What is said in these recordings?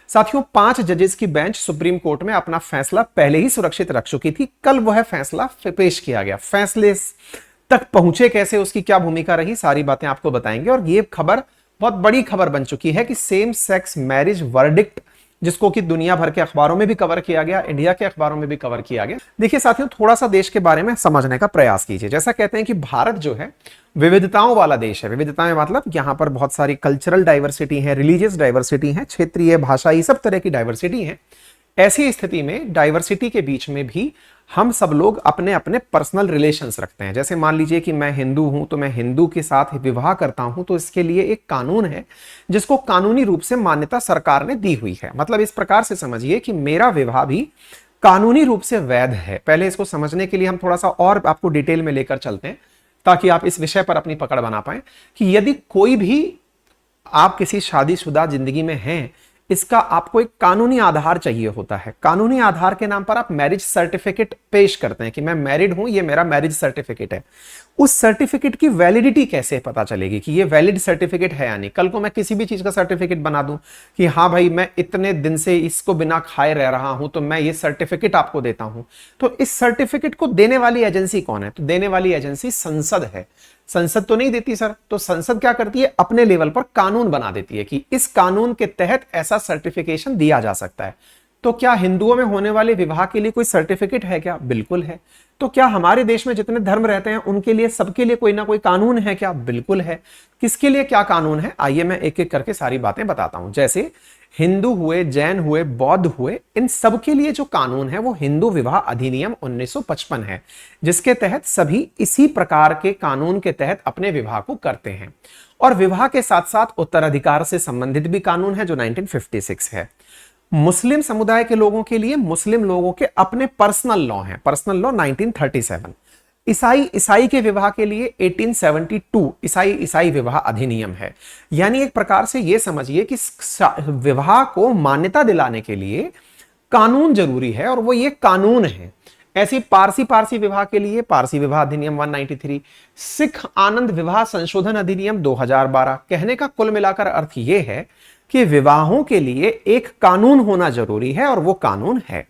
साथियों 5 जजेस की बेंच सुप्रीम कोर्ट में अपना फैसला पहले ही सुरक्षित रख चुकी थी। कल वह फैसला पेश किया गया। फैसले तक पहुंचे कैसे, उसकी क्या भूमिका रही, सारी बातें आपको बताएंगे। और यह खबर बहुत बड़ी खबर बन चुकी है कि सेम सेक्स मैरिज वर्डिक्ट, जिसको कि दुनिया भर के अखबारों में भी कवर किया गया, इंडिया के अखबारों में भी कवर किया गया। देखिए साथियों, थोड़ा सा देश के बारे में समझने का प्रयास कीजिए। जैसा कहते हैं कि भारत जो है विविधताओं वाला देश है। विविधताएं मतलब यहां पर बहुत सारी कल्चरल डाइवर्सिटी है, रिलीजियस डाइवर्सिटी है, क्षेत्रीय भाषाई सब तरह की डाइवर्सिटी है। ऐसी स्थिति में डाइवर्सिटी के बीच में भी हम सब लोग अपने अपने पर्सनल रिलेशंस रखते हैं। जैसे मान लीजिए कि मैं हिंदू हूं तो मैं हिंदू के साथ विवाह करता हूं, तो इसके लिए एक कानून है जिसको कानूनी रूप से मान्यता सरकार ने दी हुई है। मतलब इस प्रकार से समझिए कि मेरा विवाह भी कानूनी रूप से वैध है। पहले इसको समझने के लिए हम थोड़ा सा और आपको डिटेल में लेकर चलते हैं ताकि आप इस विषय पर अपनी पकड़ बना पाएं कि यदि कोई भी आप किसी शादीशुदा जिंदगी में हैं, इसका आपको एक कानूनी आधार चाहिए होता है। कानूनी आधार के नाम पर आप मैरिज सर्टिफिकेट पेश करते हैं कि मैं मैरिड हूं, ये मेरा मैरिज सर्टिफिकेट है। उस सर्टिफिकेट की वैलिडिटी कैसे पता चलेगी कि ये वैलिड सर्टिफिकेट है या नहीं। कल को मैं किसी भी चीज का सर्टिफिकेट बना दूं कि हाँ भाई मैं इतने दिन से इसको बिना खाए रह रहा हूं, तो मैं ये सर्टिफिकेट आपको देता हूं। तो इस सर्टिफिकेट को देने वाली एजेंसी कौन है? तो देने वाली एजेंसी संसद है। संसद तो नहीं देती सर, तो संसद क्या करती है, अपने लेवल पर कानून बना देती है कि इस कानून के तहत ऐसा सर्टिफिकेशन दिया जा सकता है। तो क्या हिंदुओं में होने वाले विवाह के लिए कोई सर्टिफिकेट है क्या? बिल्कुल है। तो क्या हमारे देश में जितने धर्म रहते हैं उनके लिए, सबके लिए कोई ना कोई कानून है क्या? बिल्कुल है। किसके लिए क्या कानून है, आइए मैं एक एक करके सारी बातें बताता हूं। जैसे हिंदू हुए, जैन हुए, बौद्ध हुए, इन सब के लिए जो कानून है वो हिंदू विवाह अधिनियम 1955 है, जिसके तहत सभी इसी प्रकार के कानून के तहत अपने विवाह को करते हैं। और विवाह के साथ साथ उत्तराधिकार से संबंधित भी कानून है जो 1956 है। मुस्लिम समुदाय के लोगों के लिए मुस्लिम लोगों के अपने पर्सनल लॉ हैं, पर्सनल लॉ 1937। ईसाई के विवाह के लिए 1872 ईसाई विवाह अधिनियम है। यानी एक प्रकार से यह समझिए कि विवाह को मान्यता दिलाने के लिए कानून जरूरी है, और वो ये कानून है। ऐसी पारसी विवाह के लिए पारसी विवाह अधिनियम 193, सिख आनंद विवाह संशोधन अधिनियम 2012। कहने का कुल मिलाकर अर्थ यह है कि विवाहों के लिए एक कानून होना जरूरी है, और वो कानून है।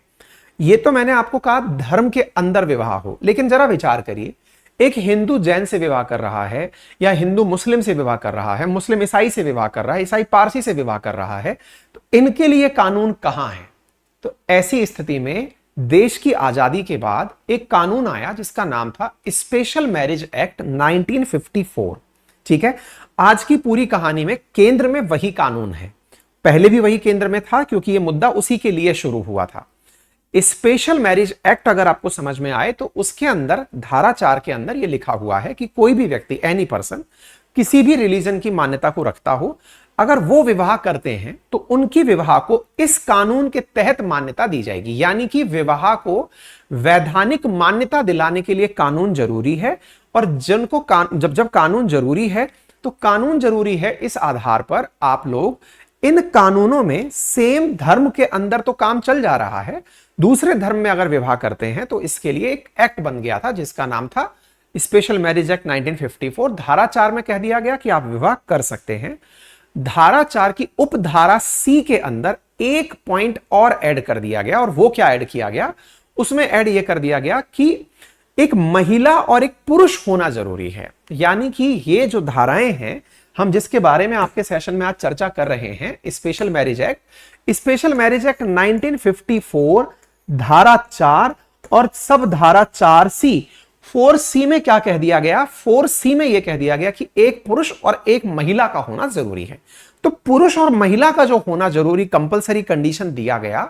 ये तो मैंने आपको कहा धर्म के अंदर विवाह हो, लेकिन जरा विचार करिए, एक हिंदू जैन से विवाह कर रहा है, या हिंदू मुस्लिम से विवाह कर रहा है, मुस्लिम ईसाई से विवाह कर रहा है, ईसाई पारसी से विवाह कर रहा है, तो इनके लिए कानून कहां है? तो ऐसी स्थिति में देश की आजादी के बाद एक कानून आया जिसका नाम था स्पेशल मैरिज एक्ट 1954। ठीक है, आज की पूरी कहानी में केंद्र में वही कानून है। पहले भी वही केंद्र में था क्योंकि यह मुद्दा उसी के लिए शुरू हुआ था। स्पेशल मैरिज एक्ट अगर आपको समझ में आए तो उसके अंदर धारा 4 के अंदर यह लिखा हुआ है कि कोई भी व्यक्ति, एनी पर्सन, किसी भी रिलीजन की मान्यता को रखता हो, अगर वो विवाह करते हैं तो उनकी विवाह को इस कानून के तहत मान्यता दी जाएगी। यानी कि विवाह को वैधानिक मान्यता दिलाने के लिए कानून जरूरी है, और जिनको जब कानून जरूरी है तो कानून जरूरी है इस आधार पर आप लोग इन कानूनों में सेम धर्म के अंदर तो काम चल जा रहा है, दूसरे धर्म में अगर विवाह करते हैं तो इसके लिए एक एक्ट बन गया था जिसका नाम था स्पेशल मैरिज एक्ट 1954। धारा 4 में कह दिया गया कि आप विवाह कर सकते हैं। धारा 4 की उपधारा सी के अंदर एक पॉइंट और ऐड कर दिया गया, और वो क्या ऐड किया गया? उसमें ऐड ये कर दिया गया कि एक महिला और एक पुरुष होना जरूरी है। यानी कि ये जो धाराएं हैं, हम जिसके बारे में आपके सेशन में आज चर्चा कर रहे हैं, स्पेशल मैरिज एक्ट 1954 धारा 4 और सब धारा 4C, 4C में क्या कह दिया गया? 4C में यह कह दिया गया कि एक पुरुष और एक महिला का होना जरूरी है। तो पुरुष और महिला का जो होना जरूरी कंपलसरी कंडीशन दिया गया।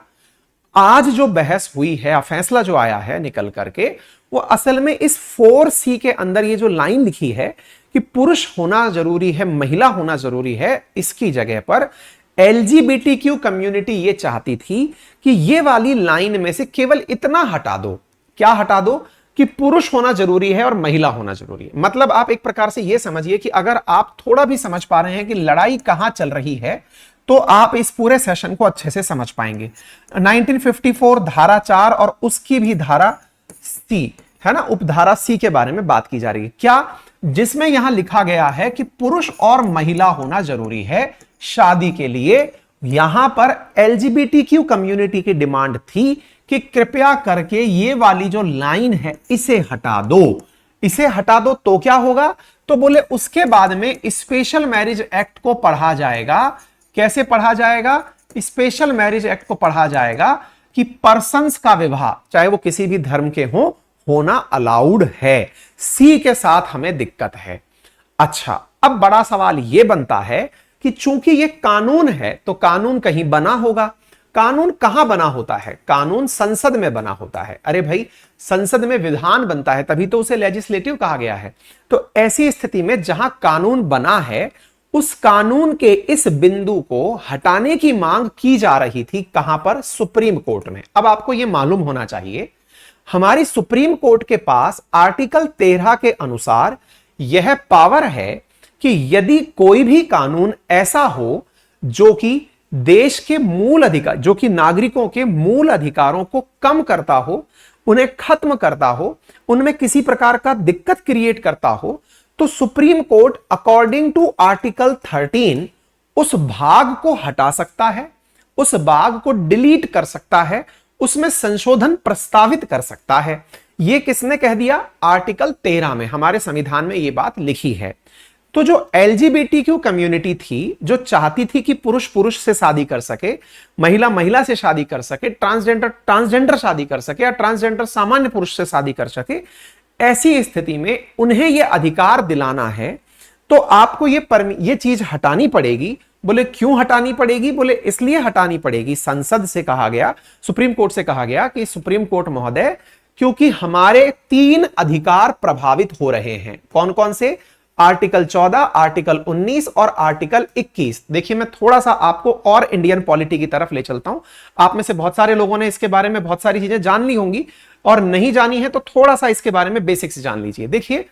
आज जो बहस हुई है, फैसला जो आया है निकल करके, वो असल में इस 4C के अंदर ये जो लाइन लिखी है कि पुरुष होना जरूरी है, महिला होना जरूरी है, इसकी जगह पर LGBTQ कम्युनिटी ये चाहती थी कि ये वाली लाइन में से केवल इतना हटा दो। क्या हटा दो? कि पुरुष होना जरूरी है और महिला होना जरूरी है। मतलब आप एक प्रकार से यह समझिए कि अगर आप थोड़ा भी समझ पा रहे हैं कि लड़ाई कहां चल रही है, तो आप इस पूरे सेशन को अच्छे से समझ पाएंगे। 1954 धारा 4 और उसकी भी धारा सी है ना, उपधारा सी के बारे में बात की जा रही है। क्या? जिसमें यहां लिखा गया है कि पुरुष और महिला होना जरूरी है शादी के लिए, यहां पर एलजीबीटीक्यू कम्युनिटी की डिमांड थी कि कृपया करके ये वाली जो लाइन है इसे हटा दो, इसे हटा दो तो क्या होगा, तो बोले उसके बाद में स्पेशल मैरिज एक्ट को पढ़ा जाएगा। कैसे पढ़ा जाएगा? स्पेशल मैरिज एक्ट को पढ़ा जाएगा कि पर्सन्स का विवाह चाहे वो किसी भी धर्म के हो होना अलाउड है। सी के साथ हमें दिक्कत है। अच्छा, अब बड़ा सवाल यह बनता है कि चूंकि ये कानून है तो कानून कहीं बना होगा। कानून कहां बना होता है? कानून संसद में बना होता है। अरे भाई, संसद में विधान बनता है तभी तो उसे लेजिस्लेटिव कहा गया है। तो ऐसी स्थिति में जहां कानून बना है उस कानून के इस बिंदु को हटाने की मांग की जा रही थी। कहां पर? सुप्रीम कोर्ट में। अब आपको यह मालूम होना चाहिए हमारी सुप्रीम कोर्ट के पास आर्टिकल 13 के अनुसार यह पावर है कि यदि कोई भी कानून ऐसा हो जो कि देश के मूल अधिकार, जो कि नागरिकों के मूल अधिकारों को कम करता हो, उन्हें खत्म करता हो, उनमें किसी प्रकार का दिक्कत क्रिएट करता हो, तो Supreme Court according to article 13 उस भाग को हटा सकता है, उस भाग को डिलीट कर सकता है, उसमें संशोधन प्रस्तावित कर सकता है। यह किसने कह दिया? आर्टिकल 13 में, हमारे संविधान में यह बात लिखी है। तो जो एलजीबीटीक्यू कम्युनिटी थी, जो चाहती थी कि पुरुष पुरुष से शादी कर सके, महिला महिला से शादी कर सके, ट्रांसजेंडर ट्रांसजेंडर शादी कर सके, या ट्रांसजेंडर सामान्य पुरुष से शादी कर सके, ऐसी स्थिति में उन्हें यह अधिकार दिलाना है तो आपको ये चीज हटानी पड़ेगी। बोले क्यों हटानी पड़ेगी? बोले इसलिए हटानी पड़ेगी, संसद से कहा गया, सुप्रीम कोर्ट से कहा गया कि सुप्रीम कोर्ट महोदय, क्योंकि हमारे 3 अधिकार प्रभावित हो रहे हैं। कौन कौन से? आर्टिकल 14, आर्टिकल 19 और आर्टिकल 21। देखिए, मैं थोड़ा सा आपको और इंडियन पॉलिटी की तरफ ले चलता हूं। आप में से बहुत सारे लोगों ने इसके बारे में बहुत सारी चीजें जान ली होंगी, और नहीं जानी है तो थोड़ा सा इसके बारे में बेसिक्स जान लीजिए। देखिए,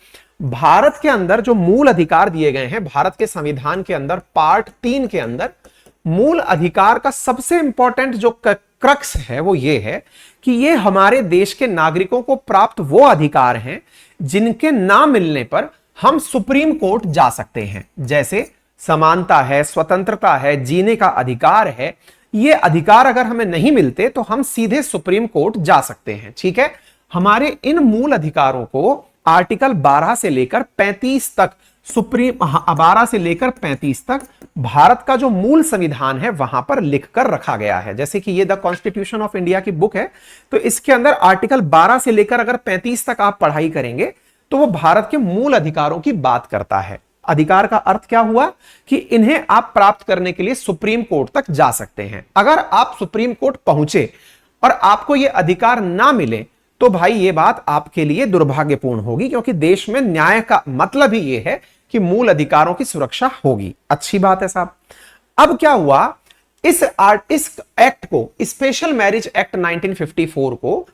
भारत के अंदर जो मूल अधिकार दिए गए हैं, भारत के संविधान के अंदर पार्ट 3 के अंदर मूल अधिकार का सबसे इंपॉर्टेंट जो क्रक्स है वो ये है कि ये हमारे देश के नागरिकों को प्राप्त वो अधिकार हैं जिनके ना मिलने पर हम सुप्रीम कोर्ट जा सकते हैं। जैसे समानता है, स्वतंत्रता है, जीने का अधिकार है। ये अधिकार अगर हमें नहीं मिलते तो हम सीधे सुप्रीम कोर्ट जा सकते हैं। ठीक है, हमारे इन मूल अधिकारों को आर्टिकल 12 से लेकर 35 तक 12 से लेकर 35 तक भारत का जो मूल संविधान है वहां पर लिखकर रखा गया है। जैसे कि ये द कॉन्स्टिट्यूशन ऑफ इंडिया की बुक है, तो इसके अंदर आर्टिकल 12 से लेकर अगर 35 तक आप पढ़ाई करेंगे तो वो भारत के मूल अधिकारों की बात करता है। अधिकार का अर्थ क्या हुआ कि इन्हें आप प्राप्त करने के लिए सुप्रीम कोर्ट तक जा सकते हैं। अगर आप सुप्रीम कोर्ट पहुंचे और आपको ये अधिकार ना मिले तो भाई ये बात आपके लिए दुर्भाग्यपूर्ण होगी, क्योंकि देश में न्याय का मतलब ही ये है कि मूल अधिकारों की सुरक्षा होगी। अच्छी बात है साहब। अब क्या हुआ, इस एक्ट को, स्पेशल मैरिज एक्ट 1954 को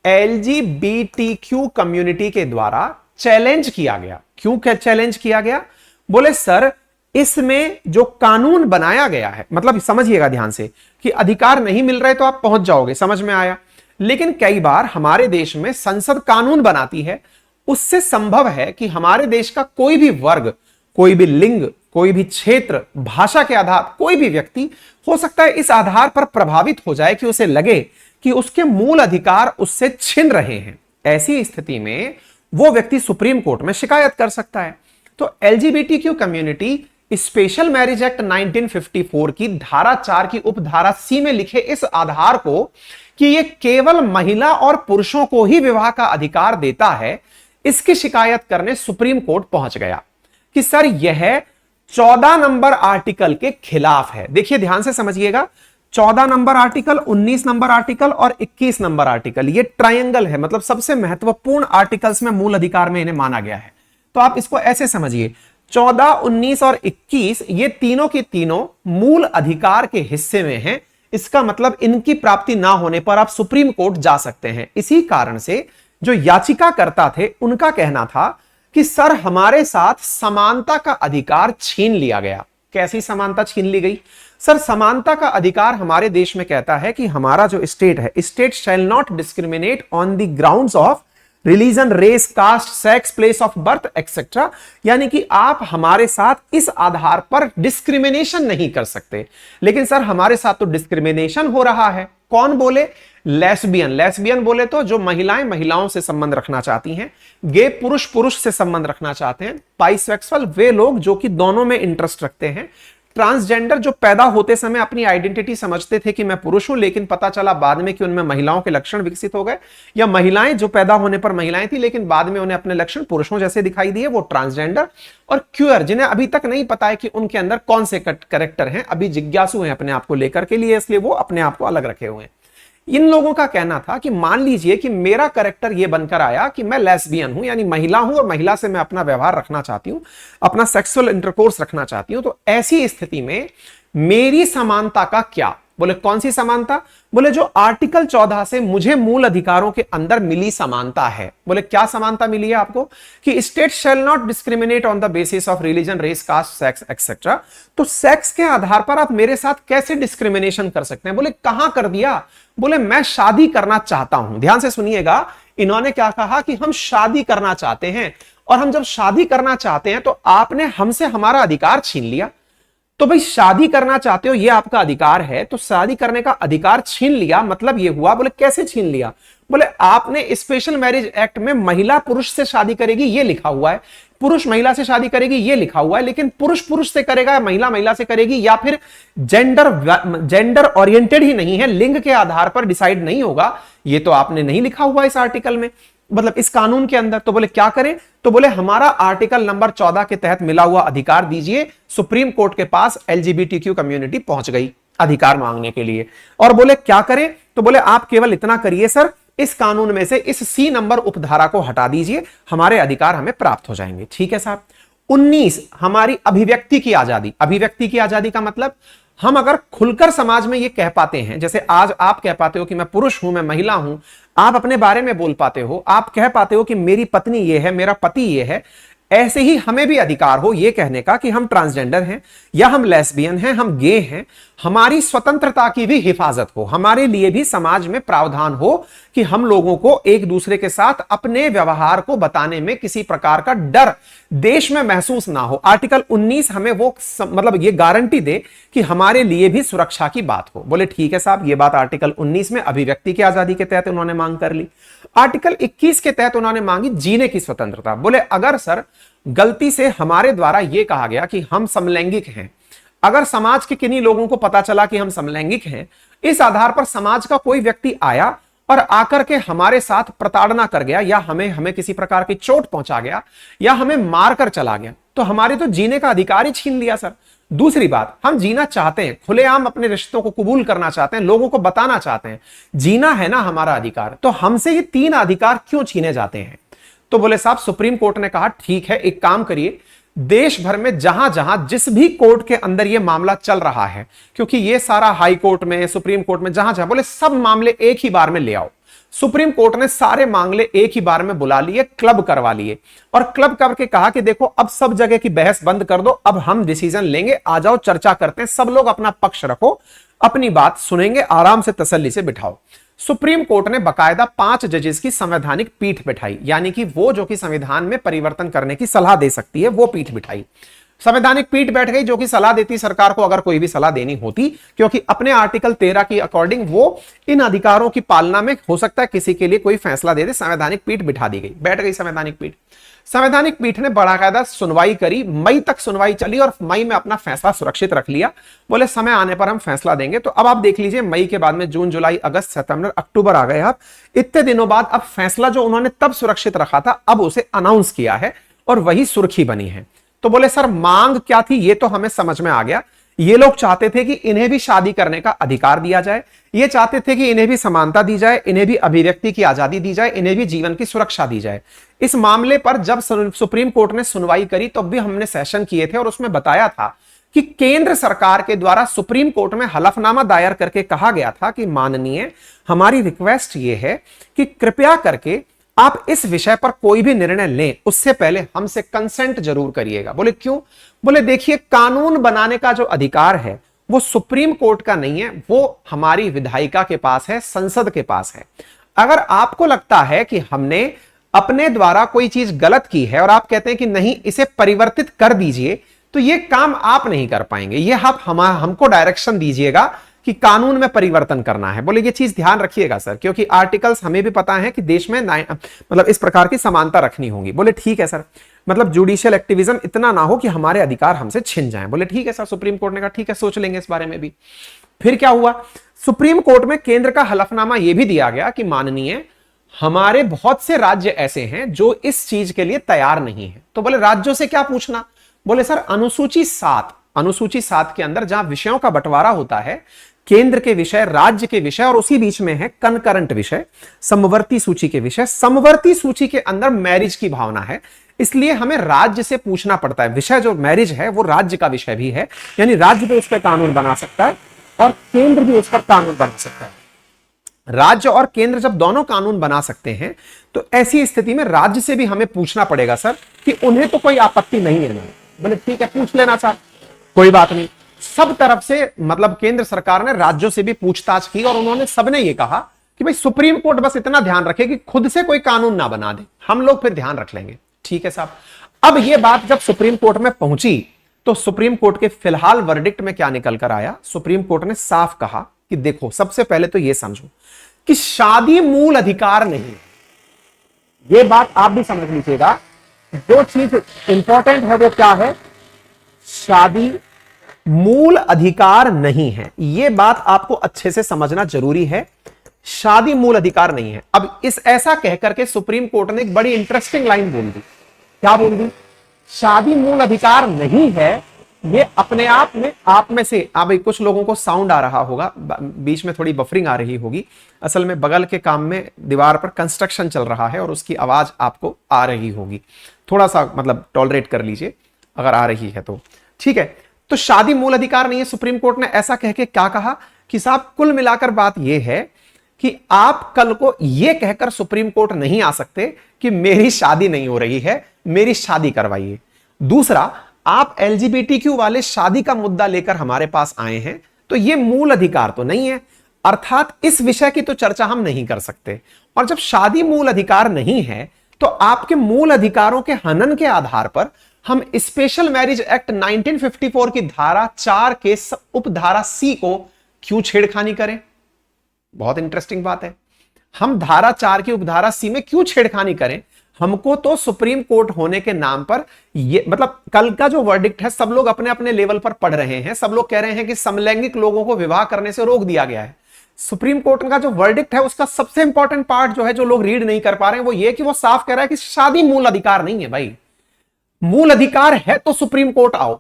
एलजीबीटीक्यू कम्युनिटी के द्वारा चैलेंज किया गया। क्यों चैलेंज किया गया? बोले सर, इसमें जो कानून बनाया गया है, मतलब समझिएगा ध्यान से कि अधिकार नहीं मिल रहे तो आप पहुंच जाओगे, समझ में आया। लेकिन कई बार हमारे देश में संसद कानून बनाती है, उससे संभव है कि हमारे देश का कोई भी वर्ग, कोई भी लिंग, कोई भी क्षेत्र, भाषा के आधार, कोई भी व्यक्ति हो सकता है इस आधार पर प्रभावित हो जाए कि उसे लगे कि उसके मूल अधिकार उससे छिन रहे हैं। ऐसी स्थिति में वो व्यक्ति सुप्रीम कोर्ट में शिकायत कर सकता है। तो LGBTQ community special marriage act 1954 की धारा 4 की उपधारा सी में लिखे इस आधार को कि यह केवल महिला और पुरुषों को ही विवाह का अधिकार देता है, इसकी शिकायत करने सुप्रीम कोर्ट पहुंच गया कि सर यह 14 नंबर आर्टिकल के खिलाफ है। देखिए ध्यान से समझिएगा, 14 नंबर आर्टिकल, 19 नंबर आर्टिकल और 21 नंबर आर्टिकल, ये ट्रायंगल है, मतलब सबसे महत्वपूर्ण आर्टिकल्स में मूल अधिकार में इन्हें माना गया है। तो आप इसको ऐसे समझिए, 14, 19 और 21 ये तीनों के तीनों मूल अधिकार के हिस्से में हैं। इसका मतलब इनकी प्राप्ति ना होने पर आप सुप्रीम कोर्ट जा सकते हैं। इसी कारण से जो याचिकाकर्ता थे उनका कहना था कि सर हमारे साथ समानता का अधिकार छीन लिया गया। कैसी समानता छीन ली गई? सर समानता का अधिकार हमारे देश में कहता है कि हमारा जो स्टेट है, state shall not discriminate on the grounds of religion, race, caste, sex, place of birth etcetera, यानी कि आप हमारे साथ इस आधार पर डिस्क्रिमिनेशन नहीं कर सकते। लेकिन सर हमारे साथ तो डिस्क्रिमिनेशन हो रहा है। कौन बोले? लेस्बियन। लेस्बियन बोले तो जो महिलाएं महिलाओं से संबंध रखना चाहती हैं, गे पुरुष पुरुष से संबंध रखना चाहते हैं, बाइसेक्सुअल वे लोग जो कि दोनों में इंटरेस्ट रखते हैं, ट्रांसजेंडर जो पैदा होते समय अपनी आइडेंटिटी समझते थे कि मैं पुरुष हूं, लेकिन पता चला बाद में कि उनमें महिलाओं के लक्षण विकसित हो गए, या महिलाएं जो पैदा होने पर महिलाएं थी लेकिन बाद में उन्हें अपने लक्षण पुरुषों जैसे दिखाई दिए, वो ट्रांसजेंडर। और क्यूअर, जिन्हें अभी तक नहीं पता है कि उनके अंदर कौन से कैरेक्टर हैं, अभी जिज्ञासु हैं अपने आप को लेकर के लिए, इसलिए वो अपने आप को अलग रखे हुए हैं। इन लोगों का कहना था कि मान लीजिए कि मेरा कैरेक्टर ये बनकर आया कि मैं लेस्बियन हूं, यानी महिला हूं और महिला से मैं अपना व्यवहार रखना चाहती हूं, अपना सेक्सुअल इंटरकोर्स रखना चाहती हूं, तो ऐसी स्थिति में मेरी समानता का क्या? बोले कौन सी समानता? बोले जो आर्टिकल 14 से मुझे मूल अधिकारों के अंदर मिली समानता है। बोले क्या समानता मिली है आपको? कि state shall not discriminate on the basis of religion, race, caste, sex etcetera. तो सेक्स के आधार पर आप मेरे साथ कैसे डिस्क्रिमिनेशन कर सकते हैं? बोले कहां कर दिया? बोले मैं शादी करना चाहता हूं। ध्यान से सुनिएगा, इन्होंने क्या कहा कि हम शादी करना चाहते हैं, और हम जब शादी करना चाहते हैं तो आपने हमसे हमारा अधिकार छीन लिया। तो भाई शादी करना चाहते हो, ये आपका अधिकार है, तो शादी करने का अधिकार छीन लिया, मतलब ये हुआ। बोले कैसे छीन लिया? बोले आपने स्पेशल मैरिज एक्ट में महिला पुरुष से शादी करेगी ये लिखा हुआ है, पुरुष महिला से शादी करेगी ये लिखा हुआ है, लेकिन पुरुष पुरुष से करेगा, महिला महिला से करेगी, या फिर जेंडर ओरिएंटेड ही नहीं है, लिंग के आधार पर डिसाइड नहीं होगा, ये तो आपने नहीं लिखा हुआ इस आर्टिकल में, मतलब इस कानून के अंदर। तो बोले क्या करें? तो बोले हमारा आर्टिकल नंबर 14 के तहत मिला हुआ अधिकार दीजिए। सुप्रीम कोर्ट के पास एलजीबीटीक्यू कम्युनिटी पहुंच गई अधिकार मांगने के लिए, और बोले क्या करें? तो बोले आप केवल इतना करिए सर, इस कानून में से इस सी नंबर उपधारा को हटा दीजिए, हमारे अधिकार हमें प्राप्त हो जाएंगे। ठीक है साहब। 19 हमारी अभिव्यक्ति की आजादी। अभिव्यक्ति की आजादी का मतलब हम अगर खुलकर समाज में ये कह पाते हैं, जैसे आज आप कह पाते हो कि मैं पुरुष हूं, मैं महिला हूं, आप अपने बारे में बोल पाते हो, आप कह पाते हो कि मेरी पत्नी ये है, मेरा पति ये है, ऐसे ही हमें भी अधिकार हो ये कहने का कि हम ट्रांसजेंडर हैं, या हम लेस्बियन हैं, हम गे हैं। हमारी स्वतंत्रता की भी हिफाजत हो, हमारे लिए भी समाज में प्रावधान हो कि हम लोगों को एक दूसरे के साथ अपने व्यवहार को बताने में किसी प्रकार का डर देश में महसूस ना हो। आर्टिकल 19 हमें वो मतलब ये गारंटी दे कि हमारे लिए भी सुरक्षा की बात हो। बोले ठीक है साहब, ये बात आर्टिकल 19 में अभिव्यक्ति की आजादी के तहत उन्होंने मांग कर ली। आर्टिकल 21 के तहत उन्होंने मांगी जीने की स्वतंत्रता। बोले अगर सर गलती से हमारे द्वारा यह कहा गया कि हम समलैंगिक हैं, अगर समाज के किन्हीं लोगों को पता चला कि हम समलैंगिक हैं, इस आधार पर समाज का कोई व्यक्ति आया और आकर के हमारे साथ प्रताड़ना कर गया, या हमें किसी प्रकार की चोट पहुंचा गया, या हमें मारकर चला गया, तो हमारे तो जीने का अधिकार ही छीन लिया सर। दूसरी बात, हम जीना चाहते हैं, खुलेआम अपने रिश्तों को कबूल करना चाहते हैं, लोगों को बताना चाहते हैं, जीना है ना हमारा अधिकार, तो हमसे ये 3 अधिकार क्यों छीने जाते हैं? तो बोले साहब सुप्रीम कोर्ट ने कहा ठीक है, एक काम करिए, देश भर में जहां जहां जिस भी कोर्ट के अंदर यह मामला चल रहा है, क्योंकि यह सारा हाई कोर्ट में, सुप्रीम कोर्ट में, जहां जहां, बोले सब मामले एक ही बार में ले आओ। सुप्रीम कोर्ट ने सारे मामले एक ही बार में बुला लिए, क्लब करवा लिए, और क्लब करके कहा कि देखो अब सब जगह की बहस बंद कर दो, अब हम डिसीजन लेंगे, आ जाओ चर्चा करते हैं, सब लोग अपना पक्ष रखो, अपनी बात सुनेंगे, आराम से तसल्ली से बिठाओ। सुप्रीम कोर्ट ने बकायदा 5 जजेस की संवैधानिक पीठ बिठाई, यानी कि वो जो कि संविधान में परिवर्तन करने की सलाह दे सकती है, वो पीठ बिठाई। संवैधानिक पीठ बैठ गई जो कि सलाह देती सरकार को, अगर कोई भी सलाह देनी होती, क्योंकि अपने आर्टिकल 13 की अकॉर्डिंग वो इन अधिकारों की पालना में हो सकता है किसी के लिए कोई फैसला दे दे। संवैधानिक पीठ बिठा दी गई, बैठ गई संवैधानिक पीठ। संवैधानिक पीठ ने बाकायदा सुनवाई करी, मई तक सुनवाई चली, और मई में अपना फैसला सुरक्षित रख लिया। बोले समय आने पर हम फैसला देंगे। तो अब आप देख लीजिए, मई के बाद में जून, जुलाई, अगस्त, सितंबर, अक्टूबर आ गए। आप इतने दिनों बाद अब फैसला जो उन्होंने तब सुरक्षित रखा था, अब उसे अनाउंस किया है, और वही सुर्खी बनी है। तो बोले सर मांग क्या थी, ये तो हमें समझ में आ गया। ये लोग चाहते थे कि इन्हें भी शादी करने का अधिकार दिया जाए, ये चाहते थे कि इन्हें भी समानता दी जाए, इन्हें भी अभिव्यक्ति की आजादी दी जाए, इन्हें भी जीवन की सुरक्षा दी जाए। इस मामले पर जब सुप्रीम कोर्ट ने सुनवाई करी, तब भी हमने सेशन किए थे, और उसमें बताया था कि केंद्र सरकार के द्वारा सुप्रीम कोर्ट में हलफनामा दायर करके कहा गया था कि माननीय, हमारी रिक्वेस्ट ये है कि कृपया करके आप इस विषय पर कोई भी निर्णय लें, उससे पहले हमसे कंसेंट जरूर करिएगा। बोले क्यों? बोले देखिए, कानून बनाने का जो अधिकार है वो सुप्रीम कोर्ट का नहीं है, वो हमारी विधायिका के पास है, संसद के पास है। अगर आपको लगता है कि हमने अपने द्वारा कोई चीज गलत की है और आप कहते हैं कि नहीं इसे परिवर्तित कर दीजिए, तो ये काम आप नहीं कर पाएंगे, ये आप हमको डायरेक्शन दीजिएगा कि कानून में परिवर्तन करना है। बोले ये चीज ध्यान रखिएगा सर, क्योंकि आर्टिकल्स हमें भी पता है कि देश में मतलब इस प्रकार की समानता रखनी होगी। बोले ठीक है सर, मतलब जुडिशियल एक्टिविज्म इतना ना हो कि हमारे अधिकार हमसे छिन जाएं। बोले ठीक है सर, सुप्रीम कोर्ट ने कहा ठीक है सोच लेंगे इस बारे में भी। फिर क्या हुआ, सुप्रीम कोर्ट में केंद्र का हलफनामा यह भी दिया गया कि माननीय हमारे बहुत से राज्य ऐसे हैं जो इस चीज के लिए तैयार नहीं है। तो बोले राज्यों से क्या पूछना, बोले सर अनुसूची 7 के अंदर जहां विषयों का बंटवारा होता है, केंद्र के विषय, राज्य के विषय और उसी बीच में है कनकरेंट विषय, समवर्ती सूची के विषय। समवर्ती सूची के अंदर मैरिज की भावना है, इसलिए हमें राज्य से पूछना पड़ता है। विषय जो मैरिज है वो राज्य का विषय भी है, यानी राज्य भी उस पर कानून बना सकता है और केंद्र भी उस पर कानून बना सकता है। राज्य और केंद्र जब दोनों कानून बना सकते हैं तो ऐसी स्थिति में राज्य से भी हमें पूछना पड़ेगा सर कि उन्हें तो कोई आपत्ति नहीं है ना। बोले ठीक है पूछ लेना सर, कोई बात नहीं। सब तरफ से मतलब केंद्र सरकार ने राज्यों से भी पूछताछ की और उन्होंने सबने ये कहा कि भाई सुप्रीम कोर्ट बस इतना ध्यान रखे कि खुद से कोई कानून ना बना दे, हम लोग फिर ध्यान रख लेंगे। ठीक है साहब। अब ये बात जब सुप्रीम कोर्ट में पहुंची तो सुप्रीम कोर्ट के फिलहाल वर्डिक्ट में क्या निकल कर आया, सुप्रीम कोर्ट ने साफ कहा कि देखो सबसे पहले तो ये समझो कि शादी मूल अधिकार नहीं है। ये बात आप भी समझ लीजिएगा, जो चीज इंपॉर्टेंट है वो क्या है, शादी मूल अधिकार नहीं है। यह बात आपको अच्छे से समझना जरूरी है, शादी मूल अधिकार नहीं है। अब इस ऐसा कहकर के सुप्रीम कोर्ट ने एक बड़ी इंटरेस्टिंग लाइन बोल दी। क्या बोल दी, शादी मूल अधिकार नहीं है। ये अपने आप में से अब कुछ लोगों को साउंड आ रहा होगा, बीच में थोड़ी बफरिंग आ रही होगी, असल में बगल के काम में दीवार पर कंस्ट्रक्शन चल रहा है और उसकी आवाज आपको आ रही होगी, थोड़ा सा मतलब टॉलरेट कर लीजिए अगर आ रही है तो। ठीक है, तो शादी मूल अधिकार नहीं है। सुप्रीम कोर्ट ने ऐसा कह के क्या कहा कि साहब कुल मिलाकर बात यह है कि आप कल को यह कहकर सुप्रीम कोर्ट नहीं आ सकते कि मेरी शादी नहीं हो रही है, मेरी शादी करवाइए। दूसरा, आप एलजीबीटीक्यू वाले शादी का मुद्दा लेकर हमारे पास आए हैं तो यह मूल अधिकार तो नहीं है, अर्थात इस विषय की तो चर्चा हम नहीं कर सकते। और जब शादी मूल अधिकार नहीं है तो आपके मूल अधिकारों के हनन के आधार पर हम स्पेशल मैरिज एक्ट 1954 की धारा 4 के उपधारा सी को क्यों छेड़खानी करें। बहुत इंटरेस्टिंग बात है, हम धारा 4 की उपधारा सी में क्यों छेड़खानी करें। हमको तो सुप्रीम कोर्ट होने के नाम पर ये मतलब कल का जो वर्डिक्ट है सब लोग अपने अपने लेवल पर पढ़ रहे हैं, सब लोग कह रहे हैं कि समलैंगिक लोगों को विवाह करने से रोक दिया गया है। सुप्रीम कोर्ट का जो वर्डिक्ट है उसका सबसे इंपॉर्टेंट पार्ट जो है, जो लोग रीड नहीं कर पा रहे हैं, वो ये कि वो साफ कह रहा है कि शादी मूल अधिकार नहीं है। भाई मूल अधिकार है तो सुप्रीम कोर्ट आओ,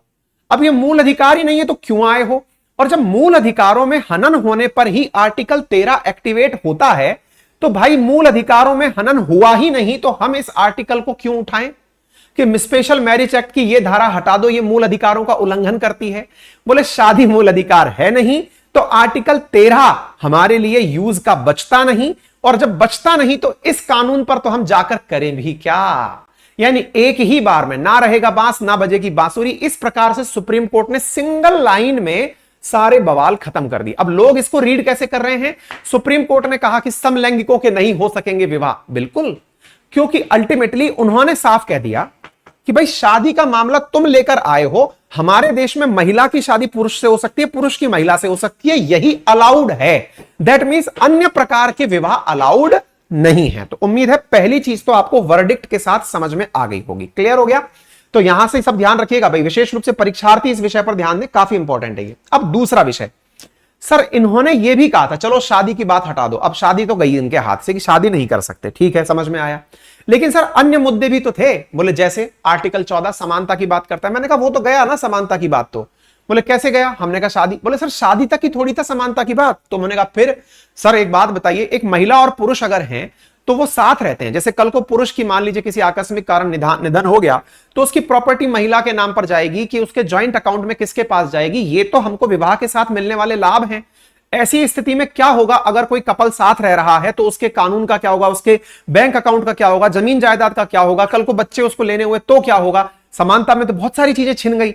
अब ये मूल अधिकार ही नहीं है तो क्यों आए हो। और जब मूल अधिकारों में हनन होने पर ही आर्टिकल 13 एक्टिवेट होता है तो भाई मूल अधिकारों में हनन हुआ ही नहीं तो हम इस आर्टिकल को क्यों उठाएं कि स्पेशल मैरिज एक्ट की ये धारा हटा दो, ये मूल अधिकारों का उल्लंघन करती है। बोले शादी मूल अधिकार है नहीं तो आर्टिकल 13 हमारे लिए यूज का बचता नहीं, और जब बचता नहीं तो इस कानून पर तो हम जाकर करें भी क्या। यानी एक ही बार में ना रहेगा बांस ना बजेगी बांसुरी। इस प्रकार से सुप्रीम कोर्ट ने सिंगल लाइन में सारे बवाल खत्म कर दी। अब लोग इसको रीड कैसे कर रहे हैं, सुप्रीम कोर्ट ने कहा कि समलैंगिकों के नहीं हो सकेंगे विवाह, बिल्कुल, क्योंकि अल्टीमेटली उन्होंने साफ कह दिया कि भाई शादी का मामला तुम लेकर आए हो, हमारे देश में महिला की शादी पुरुष से हो सकती है, पुरुष की महिला से हो सकती है, यही अलाउड है। दैट मींस अन्य प्रकार के विवाह अलाउड नहीं है। तो उम्मीद है पहली चीज तो आपको वर्डिक्ट के साथ समझ में आ गई होगी। क्लियर हो गया, तो यहां से सब ध्यान रखिएगा भाई, विशेष रूप से परीक्षार्थी इस विषय पर ध्यान दें, काफी इंपॉर्टेंट है ये। अब दूसरा विषय, सर इन्होंने ये भी कहा था चलो शादी की बात हटा दो, अब शादी तो गई इनके हाथ से कि शादी नहीं कर सकते, ठीक है समझ में आया, लेकिन सर अन्य मुद्दे भी तो थे। बोले जैसे आर्टिकल 14 समानता की बात करता है। मैंने कहा वो तो गया ना समानता की बात तो। बोले कैसे गया, हमने कहा शादी। बोले सर शादी तक की थोड़ी था समानता की बात। तो मैंने कहा फिर सर एक बात बताइए, एक महिला और पुरुष अगर हैं तो वो साथ रहते हैं, जैसे कल को पुरुष की मान लीजिए किसी आकस्मिक कारण निधन हो गया तो उसकी प्रॉपर्टी महिला के नाम पर जाएगी कि उसके जॉइंट अकाउंट में किसके पास जाएगी, ये तो हमको विवाह के साथ मिलने वाले लाभ हैं। ऐसी स्थिति में क्या होगा, अगर कोई कपल साथ रह रहा है तो उसके कानून का क्या होगा, उसके बैंक अकाउंट का क्या होगा, जमीन जायदाद का क्या होगा, कल को बच्चे उसको लेने हुए तो क्या होगा। समानता में तो बहुत सारी चीजें छिन गई।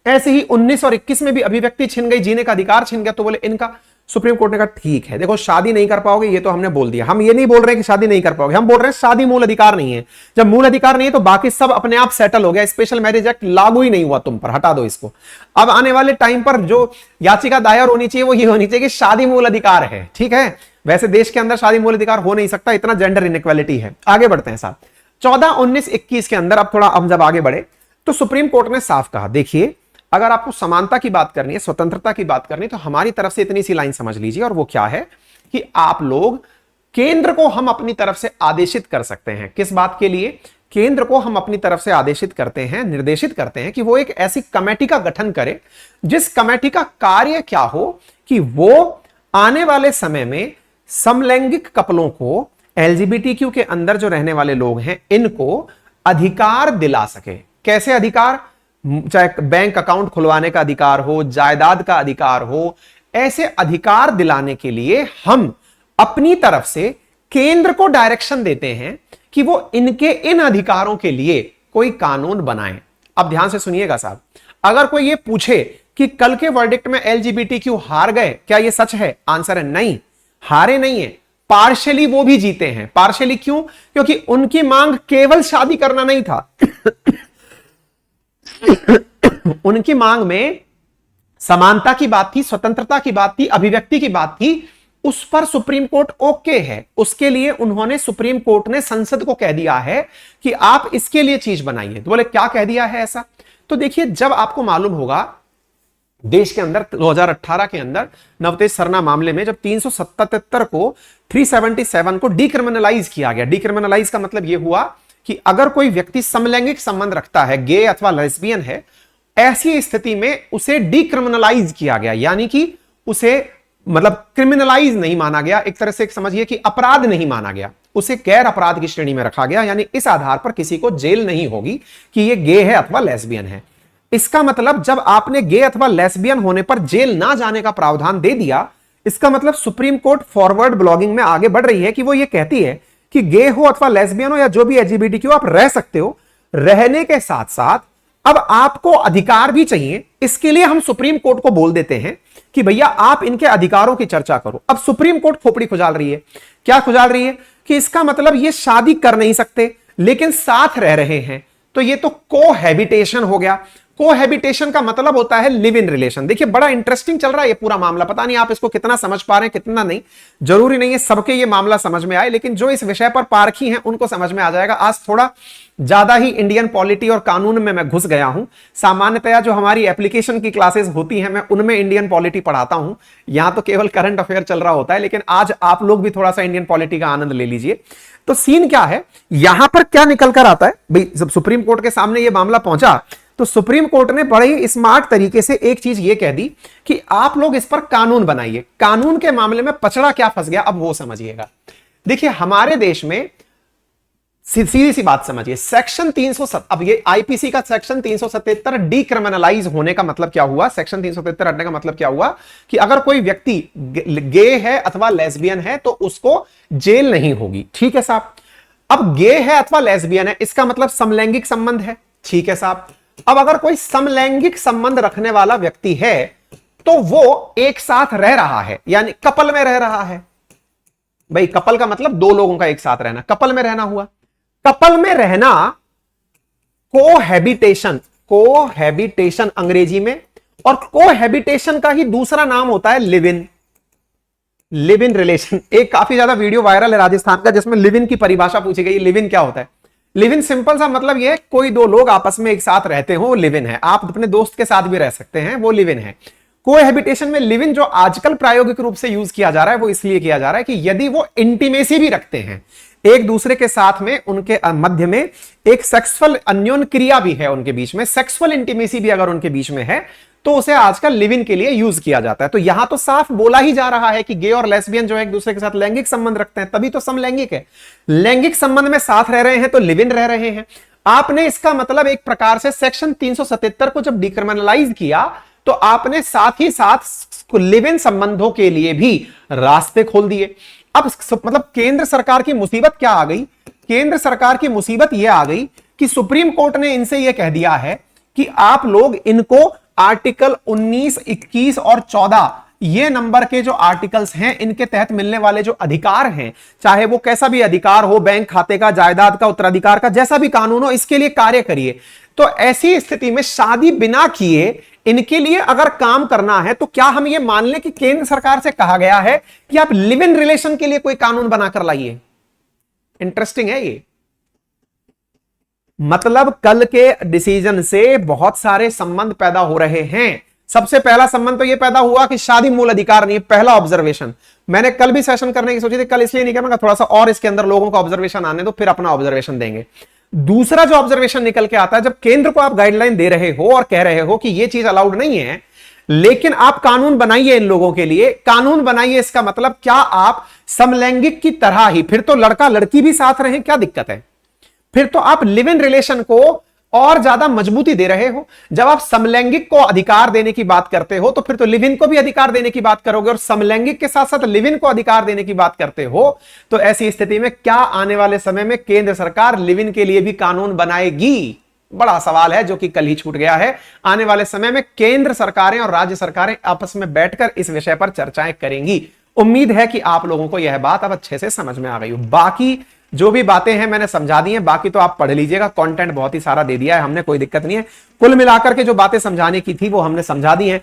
ऐसे ही 19 और 21 में भी अभिव्यक्ति छिन गई, जीने का अधिकार छिन गया। तो बोले इनका सुप्रीम कोर्ट ने कहा ठीक है, देखो शादी नहीं कर पाओगे ये तो हमने बोल दिया, हम ये नहीं बोल रहे कि शादी नहीं कर पाओगे, हम बोल रहे हैं शादी मूल अधिकार नहीं है। जब मूल अधिकार नहीं है तो बाकी सब अपने आप सेटल हो गया, स्पेशल मैरिज एक्ट लागू ही नहीं हुआ तुम पर, हटा दो इसको। अब आने वाले टाइम पर जो याचिका दायर होनी चाहिए वो ये होनी चाहिए कि शादी मूल अधिकार है, ठीक है। वैसे देश के अंदर शादी मूल अधिकार हो नहीं सकता, इतना जेंडर इनइक्वालिटी है। आगे बढ़ते हैं साहब, 14, 19, 21 के अंदर अब थोड़ा हम जब आगे बढ़े तो सुप्रीम कोर्ट ने साफ कहा, देखिए अगर आपको समानता की बात करनी है, स्वतंत्रता की बात करनी है, तो हमारी तरफ से इतनी सी लाइन समझ लीजिए, और वो क्या है कि आप लोग केंद्र को हम अपनी तरफ से आदेशित कर सकते हैं। किस बात के लिए? केंद्र को हम अपनी तरफ से आदेशित करते हैं, निर्देशित करते हैं कि वो एक ऐसी कमेटी का गठन करे जिस कमेटी का कार्य क्या हो कि वो आने वाले समय में समलैंगिक कपलों को, एलजीबीटीक्यू के अंदर जो रहने वाले लोग हैं, इनको अधिकार दिला सके। कैसे अधिकार? चाहे बैंक अकाउंट खुलवाने का अधिकार हो, जायदाद का अधिकार हो, ऐसे अधिकार दिलाने के लिए हम अपनी तरफ से केंद्र को डायरेक्शन देते हैं कि वो इनके इन अधिकारों के लिए कोई कानून बनाएं। अब ध्यान से सुनिएगा साहब, अगर कोई ये पूछे कि कल के वर्डिक्ट में एलजीबीटीक्यू हार गए, क्या ये सच है? आंसर है नहीं, हारे नहीं है, पार्शियली वो भी जीते हैं। पार्शियली क्यों? क्योंकि उनकी मांग केवल शादी करना नहीं था उनकी मांग में समानता की बात थी, स्वतंत्रता की बात थी, अभिव्यक्ति की बात थी। उस पर सुप्रीम कोर्ट ओके है। उसके लिए उन्होंने, सुप्रीम कोर्ट ने संसद को कह दिया है कि आप इसके लिए चीज बनाइए। तो बोले क्या कह दिया है ऐसा? तो देखिए, जब आपको मालूम होगा देश के अंदर 2018 के अंदर नवतेज सरना मामले में जब 377 को 377 को डिक्रिमिनलाइज किया गया। डिक्रिमिनलाइज का मतलब यह हुआ कि अगर कोई व्यक्ति समलैंगिक संबंध रखता है, गे अथवा लेस्बियन है, ऐसी स्थिति में उसे डिक्रिमिनलाइज किया गया, यानी कि उसे मतलब क्रिमिनलाइज नहीं माना गया, एक तरह से समझिए कि अपराध नहीं माना गया, उसे गैर अपराध की श्रेणी में रखा गया। यानी इस आधार पर किसी को जेल नहीं होगी कि ये गे है अथवा लेस्बियन है। इसका मतलब जब आपने गे अथवा लेस्बियन होने पर जेल ना जाने का प्रावधान दे दिया, इसका मतलब सुप्रीम कोर्ट फॉरवर्ड ब्लॉगिंग में आगे बढ़ रही है कि वो ये कहती है कि गे हो अथवा लेस्बियन हो या जो भी एलजीबीटीक्यू, आप रह सकते हो। रहने के साथ साथ अब आपको अधिकार भी चाहिए। इसके लिए हम सुप्रीम कोर्ट को बोल देते हैं कि भैया आप इनके अधिकारों की चर्चा करो। अब सुप्रीम कोर्ट खोपड़ी खुजाल रही है। क्या खुजाल रही है? कि इसका मतलब ये शादी कर नहीं सकते लेकिन साथ रह रहे हैं, तो ये तो कोहैबिटेशन हो गया। कोहैबिटेशन का मतलब होता है लिव इन रिलेशन। देखिए बड़ा इंटरेस्टिंग चल रहा है ये पूरा मामला, पता नहीं आप इसको कितना समझ पा रहे हैं कितना नहीं, जरूरी नहीं है सबके ये मामला समझ में आए, लेकिन जो इस विषय पर पारखी हैं उनको समझ में आ जाएगा। आज थोड़ा ज्यादा ही इंडियन पॉलिटी और कानून में मैं घुस गया हूं। सामान्यतया जो हमारी एप्लीकेशन की क्लासेस होती हैं मैं उनमें इंडियन पॉलिटी पढ़ाता हूं, यहां तो केवल करंट अफेयर चल रहा होता है, लेकिन आज आप लोग भी थोड़ा सा इंडियन पॉलिटी का आनंद ले लीजिए। तो सीन क्या है, यहां पर क्या निकल कर आता है भाई, जब सुप्रीम कोर्ट के सामने यह मामला पहुंचा तो सुप्रीम कोर्ट ने बड़े ही स्मार्ट तरीके से एक चीज ये कह दी कि आप लोग इस पर कानून बनाइए। कानून के मामले में पचड़ा क्या फंस गया, अब वो समझिएगा। देखिए हमारे देश में सीधी सी बात समझिए, सेक्शन 307, अब ये आईपीसी का सेक्शन 377 डिक्रिमिनलाइज होने का मतलब क्या हुआ, सेक्शन 377 हटने का मतलब क्या हुआ कि अगर कोई व्यक्ति गे है अथवा लेस्बियन है तो उसको जेल नहीं होगी। ठीक है साहब। अब गे है अथवा लेस्बियन है, इसका मतलब समलैंगिक संबंध है। ठीक है साहब। अब अगर कोई समलैंगिक संबंध रखने वाला व्यक्ति है तो वो एक साथ रह रहा है, यानी कपल में रह रहा है। भाई कपल का मतलब दो लोगों का एक साथ रहना, कपल में रहना हुआ। कपल में रहना कोहैबिटेशन, कोहैबिटेशन अंग्रेजी में, और कोहैबिटेशन का ही दूसरा नाम होता है live in, live in relation. एक काफी ज्यादा वीडियो वायरल है राजस्थान का जिसमें लिव इन की परिभाषा पूछी गई। लिव इन क्या होता है? लिव इन सिंपल सा मतलब ये, कोई दो लोग आपस में एक साथ रहते हो, वो लिव इन है। आप अपने दोस्त के साथ भी रह सकते हैं, वो लिव इन है। कोहैबिटेशन में लिव इन जो आजकल प्रायोगिक रूप से यूज किया जा रहा है वो इसलिए किया जा रहा है कि यदि वो इंटीमेसी भी रखते हैं एक दूसरे के साथ में, उनके मध्य में एक सेक्सुअल अन्योन क्रिया भी है, उनके बीच में सेक्सुअल इंटीमेसी भी अगर उनके बीच में है तो उसे आजकल लिव इन के लिए यूज किया जाता है। तो यहां तो साफ बोला ही जा रहा है कि गे और लेस्बियन जो एक दूसरे के साथ लैंगिक संबंध रखते हैं तभी तो समलैंगिक है। लैंगिक संबंध में साथ रह रहे हैं तो लिव इन रह रहे हैं। आपने इसका मतलब एक प्रकार से सेक्शन 377 को जब डिक्रिमिनलाइज किया तो आपने साथ ही साथ लिव इन संबंधों के लिए भी रास्ते खोल दिए। अब मतलब केंद्र सरकार की मुसीबत क्या आ गई? केंद्र सरकार की मुसीबत यह आ गई कि सुप्रीम कोर्ट ने इनसे यह कह दिया है कि आप लोग इनको आर्टिकल 19, 21 और 14 ये नंबर के जो आर्टिकल्स हैं इनके तहत मिलने वाले जो अधिकार हैं, चाहे वो कैसा भी अधिकार हो, बैंक खाते का, जायदाद का, उत्तराधिकार का, जैसा भी कानून हो, इसके लिए कार्य करिए। तो ऐसी स्थिति में शादी बिना किए इनके लिए अगर काम करना है तो क्या हम ये मान लें कि केंद्र सरकार से कहा गया है कि आप लिव इन रिलेशन के लिए कोई कानून बनाकर लाइए? इंटरेस्टिंग है ये। मतलब कल के डिसीजन से बहुत सारे संबंध पैदा हो रहे हैं। सबसे पहला संबंध तो यह पैदा हुआ कि शादी मूल अधिकार नहीं है, पहला ऑब्जर्वेशन। मैंने कल भी सेशन करने की सोची थी, कल इसलिए नहीं करूंगा, थोड़ा सा और इसके अंदर लोगों का ऑब्जर्वेशन आने दो, फिर अपना ऑब्जर्वेशन देंगे। दूसरा जो ऑब्जर्वेशन निकल के आता है, जब केंद्र को आप गाइडलाइन दे रहे हो और कह रहे हो कि यह चीज अलाउड नहीं है, लेकिन आप कानून बनाइए इन लोगों के लिए, कानून बनाइए, इसका मतलब क्या आप समलैंगिक की तरह ही, फिर तो लड़का लड़की भी साथ रहे, क्या दिक्कत है? फिर तो आप लिव इन रिलेशन को और ज्यादा मजबूती दे रहे हो। जब आप समलैंगिक को अधिकार देने की बात करते हो तो फिर तो लिव इन को भी अधिकार देने की बात करोगे, और समलैंगिक के साथ साथ लिव इन को अधिकार देने की बात करते हो। तो ऐसी स्थिति में क्या आने वाले समय में केंद्र सरकार लिव इन के लिए भी कानून बनाएगी? बड़ा सवाल है जो कि कल ही छूट गया है। आने वाले समय में केंद्र सरकारें और राज्य सरकारें आपस में बैठकर इस विषय पर चर्चाएं करेंगी। उम्मीद है कि आप लोगों को यह बात अब अच्छे से समझ में आ गई हो। बाकी जो भी बातें हैं मैंने समझा दी हैं, बाकी तो आप पढ़ लीजिएगा, कंटेंट बहुत ही सारा दे दिया है हमने, कोई दिक्कत नहीं है। कुल मिलाकर के जो बातें समझाने की थी वो हमने समझा दी हैं।